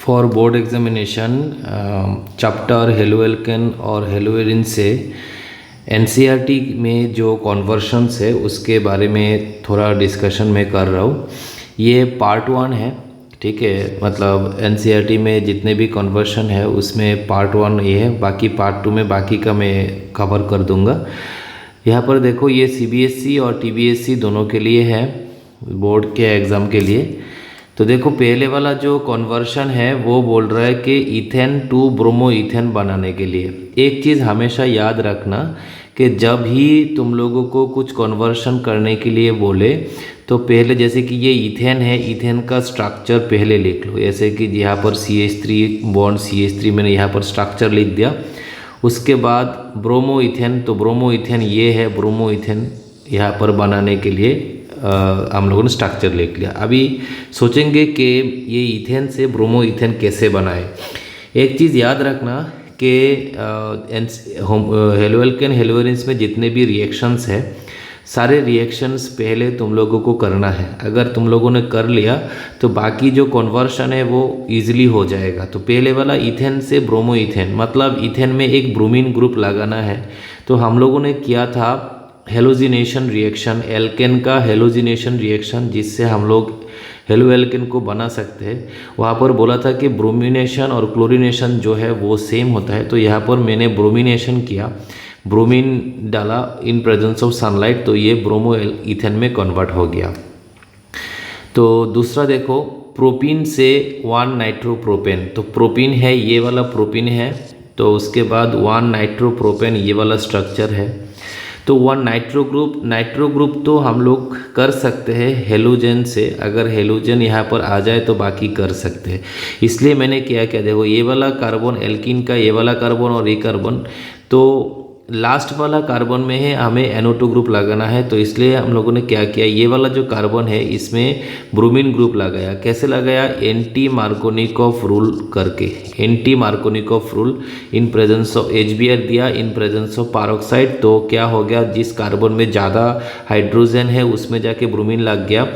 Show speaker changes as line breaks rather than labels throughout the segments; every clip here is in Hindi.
For board examination chapter haloalkane और हेलोएरिन से एनसीईआरटी में जो कन्वर्शंस है उसके बारे में थोड़ा डिस्कशन मैं कर रहा हूँ। ये पार्ट 1 है, ठीक है। मतलब एनसीईआरटी में जितने भी कन्वर्शन है उसमें पार्ट 1 ये है, बाकी पार्ट 2 में बाकी का मैं कवर कर दूंगा। यहाँ पर देखो, ये सीबीएसई और टीबीएसई दोनों के लिए है, बोर्ड के एग्ज़ाम के लिए। तो देखो, पहले वाला जो कन्वर्शन है वो बोल रहा है कि इथेन टू ब्रोमो इथेन बनाने के लिए एक चीज़ हमेशा याद रखना कि जब ही तुम लोगों को कुछ कन्वर्शन करने के लिए बोले तो पहले, जैसे कि ये इथेन है, इथेन का स्ट्रक्चर पहले लिख लो। जैसे कि यहाँ पर CH3 बॉन्ड CH3 मैंने यहाँ पर स्ट्रक्चर लिख दिया। उसके बाद ब्रोमो इथेन, तो ब्रोमो इथेन ये है, ब्रोमो इथेन यहाँ पर बनाने के लिए हम लोगों ने स्ट्रक्चर लिख लिया। अभी सोचेंगे कि ये इथेन से ब्रोमो इथेन कैसे बनाए। एक चीज़ याद रखना कि हेलोएल्केन हेलोएरिन्स में जितने भी रिएक्शंस है, सारे रिएक्शंस पहले तुम लोगों को करना है। अगर तुम लोगों ने कर लिया तो बाकी जो कन्वर्शन है वो इजीली हो जाएगा। तो पहले वाला इथेन से ब्रोमो इथेन, मतलब इथेन में एक ब्रोमीन ग्रुप लगाना है। तो हम लोगों ने किया था हेलोजिनेशन रिएक्शन, एल्केन का हेलोजिनेशन रिएक्शन, जिससे हम लोग हेलोएल्केन को बना सकते हैं। वहाँ पर बोला था कि ब्रोमिनेशन और क्लोरीनेशन जो है वो सेम होता है। तो यहाँ पर मैंने ब्रोमिनेशन किया, ब्रोमीन डाला इन प्रेजेंस ऑफ सनलाइट, तो ये ब्रोमो इथेन में कन्वर्ट हो गया। तो दूसरा देखो, प्रोपीन से 1 नाइट्रोप्रोपेन, तो प्रोपीन है, ये वाला प्रोपीन है। तो उसके बाद 1 नाइट्रोप्रोपेन ये वाला स्ट्रक्चर है। तो 1 नाइट्रो ग्रुप तो हम लोग कर सकते हैं हेलोजन से। अगर हेलोजन यहाँ पर आ जाए तो बाकी कर सकते हैं। इसलिए मैंने क्या देखो, ये वाला कार्बन एल्कीन का, ये वाला कार्बन और ये कार्बन, तो लास्ट वाला कार्बन में है हमें NO2 ग्रुप लगाना है। तो इसलिए हम लोगों ने क्या किया, ये वाला जो कार्बन है इसमें ब्रोमीन ग्रुप लगाया। कैसे लगाया, एंटी मार्कोनिकॉफ रूल करके, anti Markovnikov rule in presence of HBr दिया, इन प्रेजेंस ऑफ पैरोक्साइड। तो क्या हो गया, जिस कार्बन में ज़्यादा हाइड्रोजन है उसमें जाके ब्रोमीन लग गया।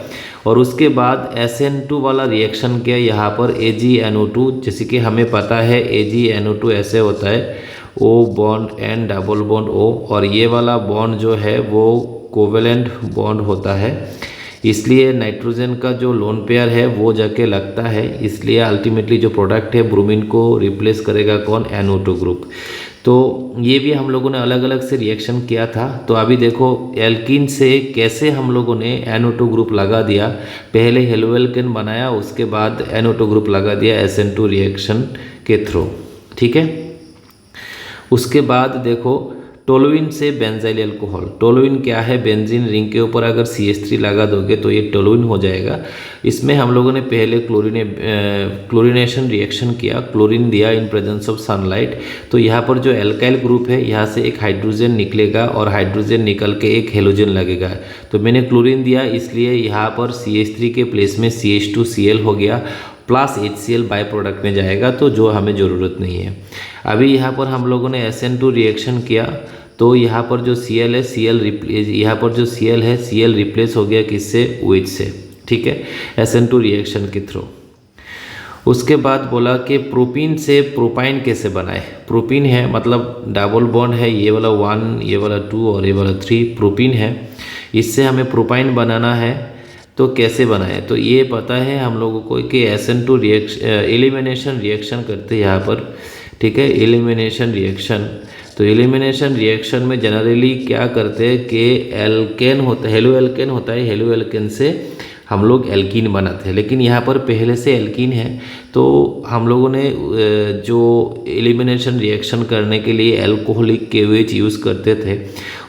और उसके बाद SN2 वाला रिएक्शन किया यहाँ पर AgNO2। जैसे कि हमें पता है AgNO2 ऐसे होता है, O bond N double bond O, और ये वाला बॉन्ड जो है वो कोवेलेंट बॉन्ड होता है। इसलिए नाइट्रोजन का जो लोन पेयर है वो जाके लगता है। इसलिए अल्टीमेटली जो प्रोडक्ट है ब्रोमीन को रिप्लेस करेगा कौन, NO2 ग्रुप। तो ये भी हम लोगों ने अलग अलग से रिएक्शन किया था। तो अभी देखो, एल्कीन से कैसे हम लोगों ने NO2 ग्रुप लगा दिया। पहले हेलोएल्केन बनाया, उसके बाद NO2 ग्रुप लगा दिया SN2 रिएक्शन के थ्रू, ठीक है। उसके बाद देखो, टोलुइन से बेंजाइल अल्कोहल। टोलुइन क्या है, बेंजीन रिंग के ऊपर अगर CH3 लगा दोगे तो ये टोलुइन हो जाएगा। इसमें हम लोगों ने पहले क्लोरीनेशन रिएक्शन किया, क्लोरीन दिया इन प्रेजेंस ऑफ सनलाइट। तो यहाँ पर जो एल्काइल ग्रुप है, यहाँ से एक हाइड्रोजन निकलेगा और हाइड्रोजन निकल के एक हेलोजन लगेगा। तो मैंने क्लोरीन दिया, इसलिए यहाँ पर CH3 के प्लेस में CH2Cl हो गया, प्लस HCl बाई प्रोडक्ट में जाएगा, तो जो हमें ज़रूरत नहीं है। अभी यहाँ पर हम लोगों ने SN2 रिएक्शन किया, तो यहाँ पर जो Cl है, यहाँ पर जो Cl है, Cl रिप्लेस हो गया किससे, OH से, ठीक है, SN2 रिएक्शन के थ्रू। उसके बाद बोला कि प्रोपीन से प्रोपाइन कैसे बनाए। प्रोपीन है मतलब डबल बॉन्ड है, ये वाला 1, ये वाला 2 और ये वाला 3 प्रोपीन है। इससे हमें प्रोपाइन बनाना है। तो कैसे बनाए, तो ये पता है हम लोगों को कि SN2 रिएक्शन, एलिमिनेशन रिएक्शन करते हैं यहाँ पर, ठीक है, एलिमिनेशन रिएक्शन। तो एलिमिनेशन रिएक्शन में जनरली क्या करते हैं कि एल्केन होता है, हेलोएल्केन होता है, हेलोएल्केन से हम लोग एल्कीन बनाते हैं। लेकिन यहाँ पर पहले से एल्कीन है, तो हम लोगों ने जो एलिमिनेशन रिएक्शन करने के लिए एल्कोहलिक KOH यूज़ करते थे,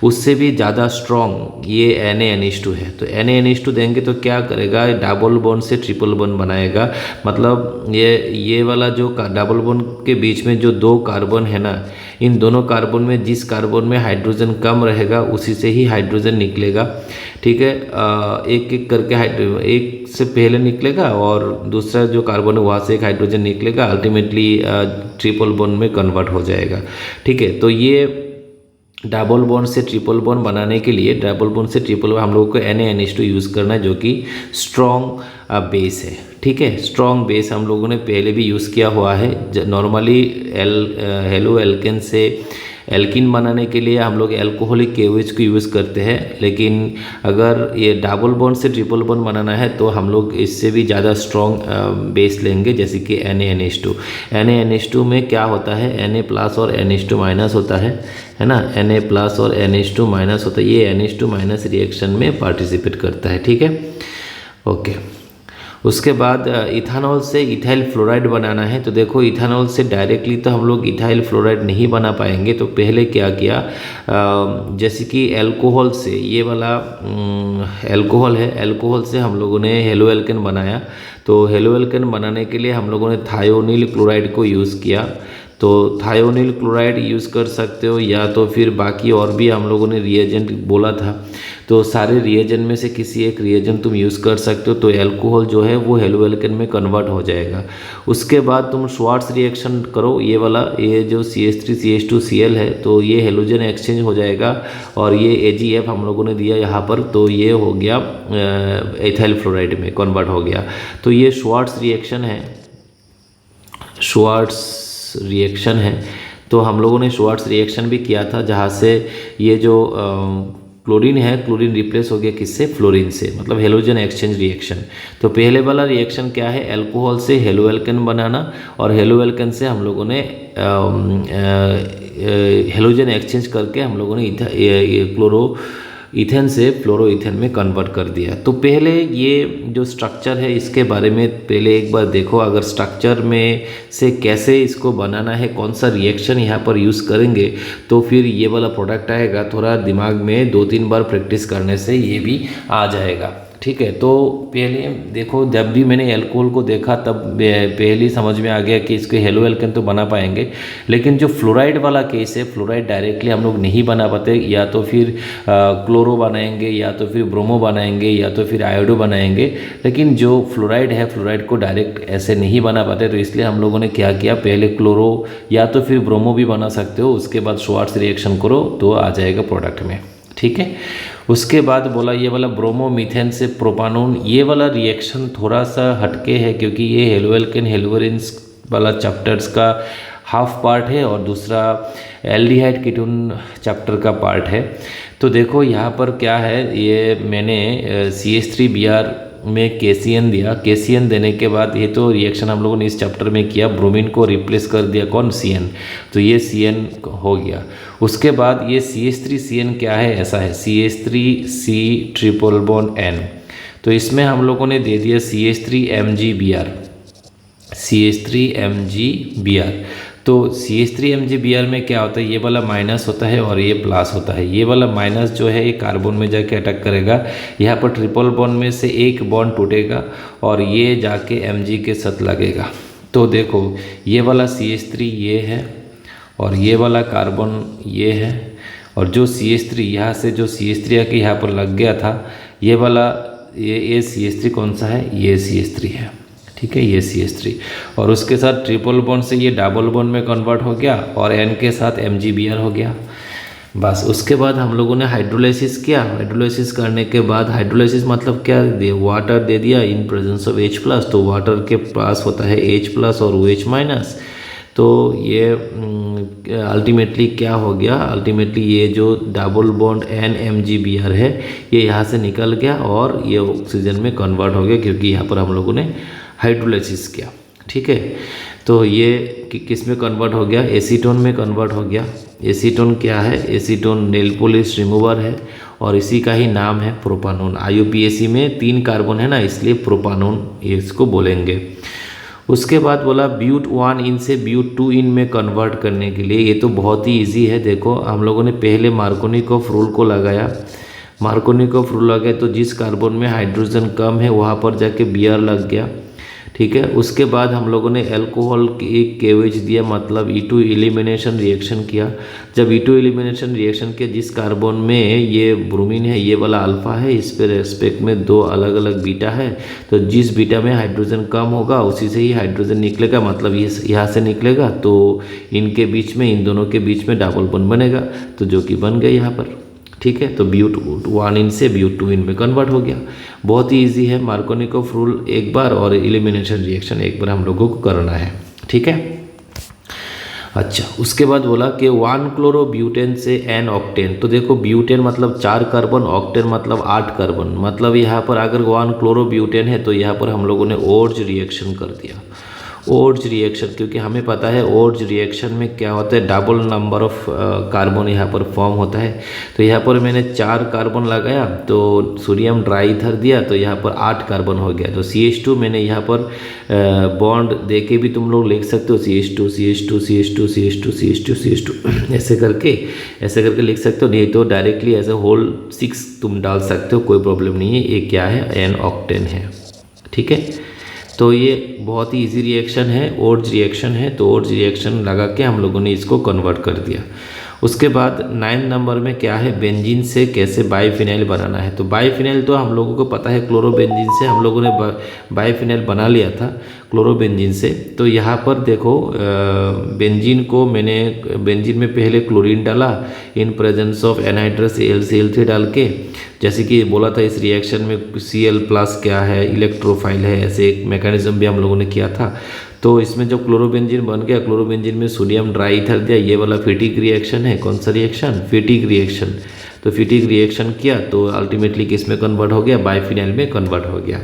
उससे भी ज़्यादा स्ट्रॉन्ग ये NaNH2 है। तो NaNH2 देंगे तो क्या करेगा, डबल बॉन्ड से ट्रिपल बॉन्ड बनाएगा। मतलब ये वाला जो डबल बॉन्ड के बीच में जो 2 कार्बन है ना, इन दोनों कार्बन में जिस कार्बन में हाइड्रोजन कम रहेगा उसी से ही हाइड्रोजन निकलेगा, ठीक है। एक एक करके एक से पहले निकलेगा और दूसरा जो कार्बन है वहाँ से एक हाइड्रोजन निकलेगा, अल्टीमेटली ट्रिपल बॉन्ड में कन्वर्ट हो जाएगा, ठीक है। तो ये डबल बॉन्ड से ट्रिपल बॉन्ड बनाने के लिए डबल बॉन्ड से ट्रिपल हम लोगों को NaNH2 यूज़ करना है, जो कि स्ट्रॉन्ग बेस है। ठीक है, स्ट्रॉन्ग बेस हम लोगों ने पहले भी यूज़ किया हुआ है। नॉर्मली हेलो एल्केन से एल्किन बनाने के लिए हम लोग एल्कोहलिक KOH को यूज़ करते हैं, लेकिन अगर ये डबल बॉन्ड से ट्रिपल बॉन्ड बनाना है तो हम लोग इससे भी ज़्यादा स्ट्रॉन्ग बेस लेंगे, जैसे कि NaNH2। NaNH2 में क्या होता है, Na+ और NH2- होता है ना, Na+ और NH2- होता है। ये NH2- रिएक्शन में पार्टिसिपेट करता है। ठीक है, ओके। उसके बाद इथानॉल से इथाइल फ्लोराइड बनाना है। तो देखो, इथानॉल से डायरेक्टली तो हम लोग इथाइल फ्लोराइड नहीं बना पाएंगे, तो पहले क्या किया, जैसे कि अल्कोहल से, ये वाला अल्कोहल है, अल्कोहल से हम लोगों ने हेलो एल्केन बनाया। तो हेलो एल्केन बनाने के लिए हम लोगों ने थायोनिल क्लोराइड को यूज़ किया। तो थायोनिल क्लोराइड यूज़ कर सकते हो, या तो फिर बाकी और भी हम लोगों ने रिएजेंट बोला था, तो सारे रिएजेंट में से किसी एक रिएजेंट तुम यूज़ कर सकते हो। तो अल्कोहल जो है वो हेलो एल्केन में कन्वर्ट हो जाएगा। उसके बाद तुम श्वार्ट्ज रिएक्शन करो, ये वाला, ये जो CH3CH2Cl है, तो ये हेलोजन एक्सचेंज हो जाएगा, और ये AgF हम लोगों ने दिया यहाँ पर, तो ये हो गया एथाइल फ्लोराइड में कन्वर्ट हो गया। तो ये श्वार्ट्ज रिएक्शन है, श्वार्ट्ज रिएक्शन है। तो हम लोगों ने श्वार्ट्ज रिएक्शन भी किया था, जहाँ से ये जो क्लोरीन है, क्लोरीन रिप्लेस हो गया किससे, फ्लोरीन से, मतलब हेलोजन एक्सचेंज रिएक्शन। तो पहले वाला रिएक्शन क्या है, अल्कोहल से हेलो एल्केन बनाना, और हेलो एल्केन से हम लोगों ने हेलोजन एक्सचेंज करके हम लोगों ने क्लोरो इथेन से फ्लोरोइथेन में कन्वर्ट कर दिया। तो पहले ये जो स्ट्रक्चर है इसके बारे में पहले एक बार देखो, अगर स्ट्रक्चर में से कैसे इसको बनाना है, कौन सा रिएक्शन यहाँ पर यूज़ करेंगे, तो फिर ये वाला प्रोडक्ट आएगा। थोड़ा दिमाग में 2-3 बार प्रैक्टिस करने से ये भी आ जाएगा। ठीक है, तो पहले देखो, जब भी मैंने एल्कोहल को देखा तब पहले समझ में आ गया कि इसके हेलो एल्केन तो बना पाएंगे, लेकिन जो फ्लोराइड वाला केस है, फ्लोराइड डायरेक्टली हम लोग नहीं बना पाते, या तो फिर क्लोरो बनाएंगे, या तो फिर ब्रोमो बनाएंगे, या तो फिर आयोडो बनाएंगे। लेकिन जो फ्लोराइड है, फ्लोराइड को डायरेक्ट ऐसे नहीं बना पाते, तो इसलिए हम लोगों ने क्या किया, पहले क्लोरो या तो फिर ब्रोमो भी बना सकते हो, उसके बाद श्वार्ट्ज रिएक्शन करो तो आ जाएगा प्रोडक्ट में। ठीक है, उसके बाद बोला ये वाला ब्रोमो मीथेन से प्रोपानोन, ये वाला रिएक्शन थोड़ा सा हटके है, क्योंकि ये हेलो एल्केन हेलोवेरिन्स वाला चैप्टर्स का हाफ पार्ट है, और दूसरा एल्डिहाइड कीटोन चैप्टर का पार्ट है। तो देखो यहाँ पर क्या है, ये मैंने CH3Br में KCN दिया। KCN देने के बाद ये तो रिएक्शन हम लोगों ने इस चैप्टर में किया, ब्रोमीन को रिप्लेस कर दिया कौन, CN, तो ये CN हो गया। उसके बाद ये CH3CN क्या है, ऐसा है CH3C ट्रिपल बॉन्ड N, तो इसमें हम लोगों ने दे दिया CH3MgBr, CH3MgBr। तो CH3MgBr में क्या होता है, ये वाला माइनस होता है और ये प्लस होता है। ये वाला माइनस जो है ये कार्बन में जाके अटैक करेगा, यहाँ पर ट्रिपल बॉन्ड में से एक बॉन्ड टूटेगा और ये जाके Mg के साथ लगेगा। तो देखो ये वाला CH3 ये है और ये वाला कार्बन ये है, और जो CH3 यहाँ से जो CH3 आके यहाँ पर लग गया था, ये वाला ये CH3 कौन सा है, ये CH3 है। ठीक है, ये CH3, और उसके साथ ट्रिपल बॉन्ड से ये डबल बॉन्ड में कन्वर्ट हो गया और N के साथ MgBr हो गया। बस उसके बाद हम लोगों ने हाइड्रोलाइसिस किया। हाइड्रोलाइसिस करने के बाद, हाइड्रोलाइसिस मतलब क्या दे, वाटर दे दिया इन प्रेजेंस ऑफ H+, तो वाटर के पास होता है H+ और OH-। तो ये अल्टीमेटली क्या हो गया, अल्टीमेटली ये जो डबल बॉन्ड NMgBr है ये यहाँ से निकल गया और ये ऑक्सीजन में कन्वर्ट हो गया, क्योंकि यहाँ पर हम लोगों ने हाइड्रोलाइसिस किया। ठीक है, तो ये किस में कन्वर्ट हो गया, एसीटोन में कन्वर्ट हो गया। एसीटोन क्या है, एसीटोन नेल पॉलिश रिमूवर है और इसी का ही नाम है प्रोपानोन। IUPAC में 3 कार्बन है ना, इसलिए प्रोपानोन इसको बोलेंगे। उसके बाद बोला ब्यूट 1 इन से ब्यूट 2 इन में कन्वर्ट करने के लिए, ये तो बहुत ही इजी है। देखो हम लोगों ने पहले मार्कोनिकॉफ रूल को लगाया, मार्कोनिकॉफ रूल लगाया तो जिस कार्बन में हाइड्रोजन कम है वहाँ पर जाके Br लग गया। ठीक है। उसके बाद हम लोगों ने अल्कोहल एक केवेज दिया, मतलब E2 एलिमिनेशन रिएक्शन किया। जब E2 एलिमिनेशन रिएक्शन किया, जिस कार्बन में ये ब्रोमीन है ये वाला अल्फा है, इस पे रेस्पेक्ट में दो अलग अलग बीटा है, तो जिस बीटा में हाइड्रोजन कम होगा उसी से ही हाइड्रोजन निकलेगा, मतलब ये यहाँ से निकलेगा, तो इनके बीच में, इन दोनों के बीच में डबल बॉन्ड बनेगा, तो जो कि बन गया यहाँ पर। ठीक है, तो ब्यूट 1 इन से ब्यूट 2 इन में कन्वर्ट हो गया। बहुत ही इजी है। मार्कोनिकोव रूल एक बार और एलिमिनेशन रिएक्शन एक बार हम लोगों को करना है। ठीक है, अच्छा, उसके बाद बोला कि 1 क्लोरोब्यूटेन से n ऑक्टेन। तो देखो ब्यूटेन मतलब 4 कार्बन, ऑक्टेन मतलब 8 कार्बन, मतलब यहाँ पर अगर 1 क्लोरोब्यूटेन है तो यहाँ पर हम लोगों ने ओर्ज रिएक्शन कर दिया। ओर्ज रिएक्शन, क्योंकि हमें पता है ओर्ज रिएक्शन में क्या होता है, डबल नंबर ऑफ कार्बन यहाँ पर फॉर्म होता है। तो यहाँ पर मैंने 4 कार्बन लगाया, तो सोडियम ड्राई ईथर दिया, तो यहाँ पर 8 कार्बन हो गया। तो CH2 मैंने यहाँ पर बॉन्ड दे के भी तुम लोग लिख सकते हो, CH2 CH2 CH2 CH2 CH2 CH2 ऐसे करके लिख सकते हो, नहीं तो डायरेक्टली एज ए होल 6 तुम डाल सकते हो, कोई प्रॉब्लम नहीं है। ये क्या है, n ऑक्टेन है। ठीक है, तो ये बहुत ही इजी रिएक्शन है, ओर्ज रिएक्शन है। तो ओर्ज रिएक्शन लगा के हम लोगों ने इसको कन्वर्ट कर दिया। उसके बाद 9 नंबर में क्या है, बेंजीन से कैसे बाइफिनाइल बनाना है। तो बाइफिनाइल तो हम लोगों को पता है, क्लोरोबेंजीन से हम लोगों ने बाइफिनाइल बना लिया था क्लोरोबेंजीन से। तो यहाँ पर देखो बेंजीन को मैंने, बेंजीन में पहले क्लोरीन डाला in presence of anhydrous AlCl3 डाल के, जैसे कि बोला था इस रिएक्शन में Cl+ क्या है, इलेक्ट्रोफाइल है, ऐसे एक मैकेनिज्म भी हम लोगों ने किया था। तो इसमें जब क्लोरोबेंजीन बन गया, क्लोरोबेंजीन में सोडियम ड्राई ईथर दिया, ये वाला फिटिक रिएक्शन है। कौन सा रिएक्शन, फिटिक रिएक्शन। तो फिटिक रिएक्शन किया तो अल्टीमेटली किस में कन्वर्ट हो गया, बाइफिनाइल में कन्वर्ट हो गया।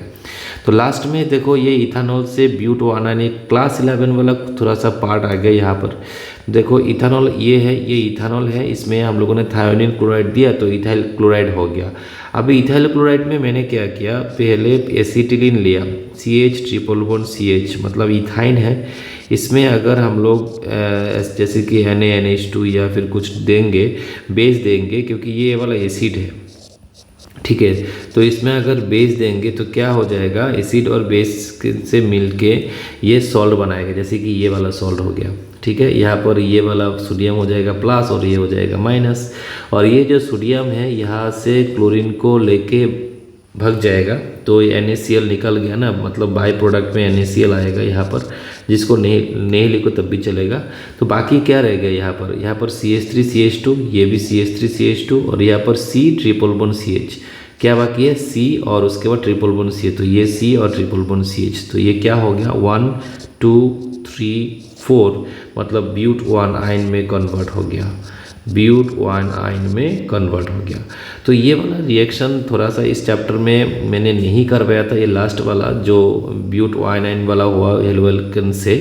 तो लास्ट में देखो ये इथानॉल से ब्यूट 1 एक क्लास 11 वाला थोड़ा सा पार्ट आ गया यहाँ पर। देखो इथानॉल ये है, ये इथानॉल है, इसमें हम लोगों ने थायोनिन क्लोराइड दिया तो इथाइल क्लोराइड हो गया। अभी इथाइल क्लोराइड में मैंने क्या किया, पहले एसिटिलीन लिया, CH∼CH मतलब इथाइन है। इसमें अगर हम लोग जैसे कि NaNH2 या फिर कुछ देंगे, बेस देंगे, क्योंकि ये वाला एसिड है। ठीक है, तो इसमें अगर बेस देंगे तो क्या हो जाएगा, एसिड और बेस से मिलके ये सॉल्ट बनाएगा, जैसे कि ये वाला सॉल्ट हो गया। ठीक है, यहाँ पर ये वाला सोडियम हो जाएगा प्लस और ये हो जाएगा माइनस, और ये जो सोडियम है यहाँ से क्लोरीन को लेके भग जाएगा, तो ये NaCl निकल गया ना, मतलब बाई प्रोडक्ट में NaCl आएगा यहाँ पर, जिसको नहीं लिखो तब भी चलेगा। तो बाकी क्या रह गया यहाँ पर CH3CH2, ये भी CH3CH2, और यहाँ पर C∼CH क्या बाकी है, C और उसके बाद CH∼CH, तो ये C और CH∼CH, तो ये क्या हो गया 1 2 3 4, मतलब ब्यूट 1 आयन में कन्वर्ट हो गया, ब्यूट 1 आयन में कन्वर्ट हो गया। तो ये वाला रिएक्शन थोड़ा सा इस चैप्टर में मैंने नहीं करवाया था, ये लास्ट वाला जो ब्यूट 1 आयन वाला हुआ हेलोएल्केन से,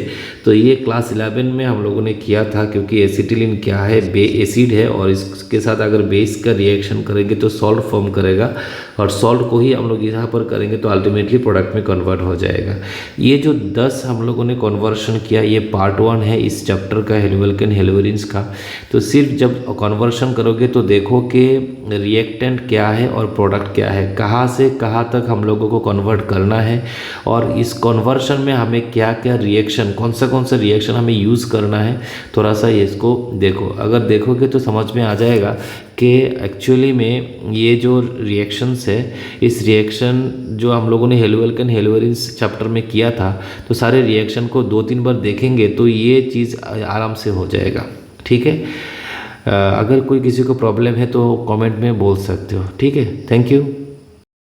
तो ये क्लास 11 में हम लोगों ने किया था, क्योंकि एसिटिलीन क्या है, एसिड है, और इसके साथ अगर बेस का रिएक्शन करेंगे तो सॉल्ट फॉर्म करेगा, और सॉल्ट को ही हम लोग यहाँ पर करेंगे तो अल्टीमेटली प्रोडक्ट में कन्वर्ट हो जाएगा। ये जो 10 हम लोगों ने कन्वर्शन किया, ये पार्ट 1 है इस चैप्टर का, हेलोएल्केन हेलोवेरिन्स का। तो सिर्फ जब कन्वर्शन करोगे तो देखो कि रिएक्टेंट क्या है और प्रोडक्ट क्या है, कहाँ से कहाँ तक हम लोगों को कन्वर्ट करना है, और इस कन्वर्शन में हमें क्या क्या रिएक्शन, कौन सा रिएक्शन हमें यूज़ करना है, थोड़ा सा इसको देखो। अगर देखोगे तो समझ में आ जाएगा कि एक्चुअली में ये जो रिएक्शंस है, इस रिएक्शन जो हम लोगों ने हेलोएल्केन हेलोवेरिन्स चैप्टर में किया था, तो सारे रिएक्शन को 2-3 बार देखेंगे तो ये चीज़ आराम से हो जाएगा। ठीक है, अगर कोई किसी को प्रॉब्लम है तो कमेंट में बोल सकते हो। ठीक है, थैंक यू।